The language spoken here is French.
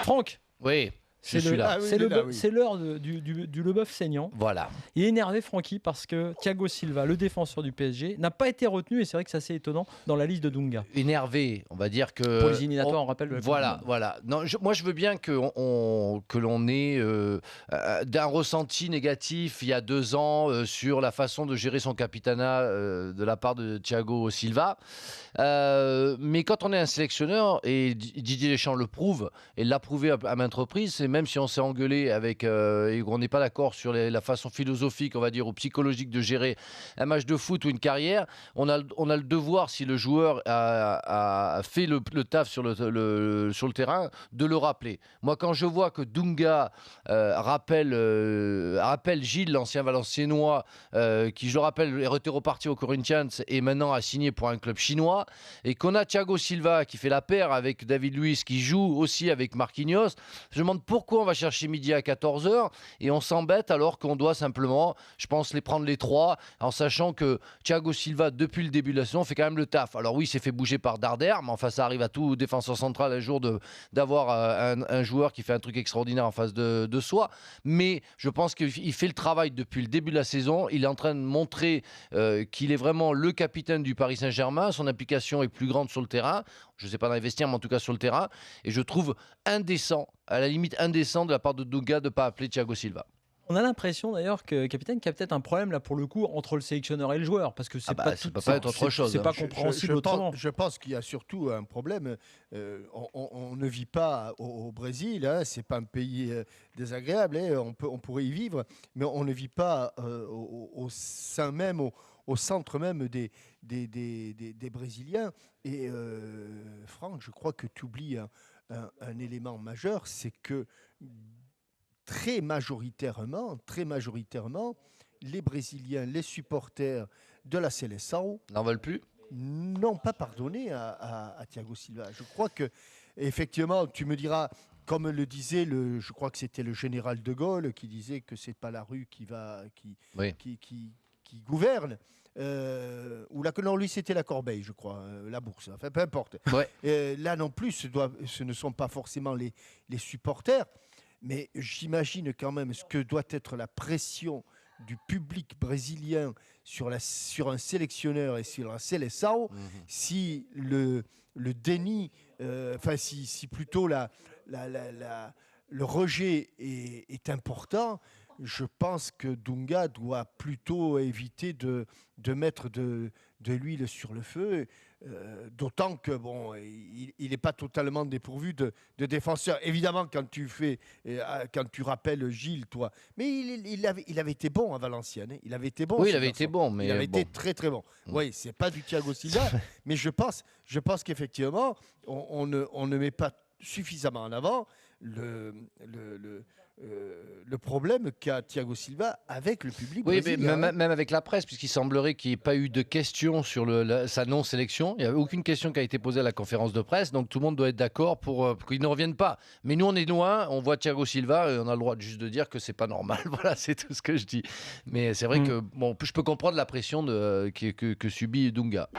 Franck, Oui, je c'est suis là. c'est l'heure du Leboeuf saignant. Voilà. Il est énervé, Francky, parce que Thiago Silva, le défenseur du PSG, n'a pas été retenu, et c'est vrai que c'est assez étonnant, dans la liste de Dunga. Énervé, on va dire que... Pour les éliminatoires, on rappelle. Voilà. Non, moi, je veux bien que l'on ait d'un ressenti négatif il y a 2 ans sur la façon de gérer son capitanat de la part de Thiago Silva. Mais quand on est un sélectionneur, et Didier Deschamps le prouve, et l'a prouvé à maintes reprises, et même si on s'est engueulé avec, et qu'on n'est pas d'accord sur la façon philosophique, on va dire, ou psychologique de gérer un match de foot ou une carrière, on a le devoir, si le joueur a fait le taf sur le terrain, de le rappeler. Moi, quand je vois que Dunga rappelle Gilles, l'ancien Valenciennois, qui, je le rappelle, est reparti au Corinthians et maintenant a signé pour un club chinois, et qu'on a Thiago Silva qui fait la paire avec David Luiz, qui joue aussi avec Marquinhos, je me demande pourquoi on va chercher midi à 14h et on s'embête alors qu'on doit simplement, je pense, les prendre les 3, en sachant que Thiago Silva, depuis le début de la saison, fait quand même le taf. Alors oui, il s'est fait bouger par Darder, mais enfin ça arrive à tout défenseur central un jour d'avoir un joueur qui fait un truc extraordinaire en face de soi. Mais je pense qu'il fait le travail depuis le début de la saison. Il est en train de montrer qu'il est vraiment le capitaine du Paris Saint-Germain. Son implication est plus grande sur le terrain. Je ne sais pas dans les vestiaires, mais en tout cas sur le terrain. Et je trouve indécent, à la limite indécent de la part de Dunga de ne pas appeler Thiago Silva. On a l'impression d'ailleurs que capitaine, qu'il y a peut-être un problème là pour le coup entre le sélectionneur et le joueur, parce que c'est pas être autre chose. C'est pas compréhensible autrement. Je pense qu'il y a surtout un problème. On ne vit pas au Brésil, hein, c'est pas un pays désagréable, hein, on pourrait y vivre, mais on ne vit pas au sein même, au centre même des Brésiliens. Et Franck, je crois que tu oublies un élément majeur, c'est que très majoritairement, les Brésiliens, les supporters de la Seleção n'en veulent plus, n'ont pas pardonné à Thiago Silva. Je crois que, effectivement, tu me diras, comme le disait, je crois que c'était le général de Gaulle qui disait que c'est pas la rue qui gouverne. Ou non, lui c'était la corbeille, je crois, la bourse, enfin peu importe. Ouais. Là non plus, ce ne sont pas forcément les supporters. Mais j'imagine quand même ce que doit être la pression du public brésilien sur un sélectionneur et sur la Seleção, si le déni, si plutôt le rejet est important. Je pense que Dunga doit plutôt éviter de mettre de l'huile sur le feu, d'autant que il n'est pas totalement dépourvu de défenseurs. Évidemment, quand tu rappelles Gilles, toi, mais il avait été bon à Valenciennes. Hein. Il avait été bon. Oui, il avait été bon, mais il avait été très très bon. Oui, c'est pas du Thiago Silva, mais je pense qu'effectivement, on ne met pas suffisamment en avant le problème qu'a Thiago Silva avec le public brésilien. Mais même avec la presse, puisqu'il semblerait qu'il n'y ait pas eu de questions sur sa non-sélection. Il n'y a aucune question qui a été posée à la conférence de presse, donc tout le monde doit être d'accord pour qu'il ne revienne pas. Mais nous, on est loin, on voit Thiago Silva, et on a le droit juste de dire que c'est pas normal. Voilà, c'est tout ce que je dis. Mais c'est vrai que je peux comprendre la pression que subit Dunga.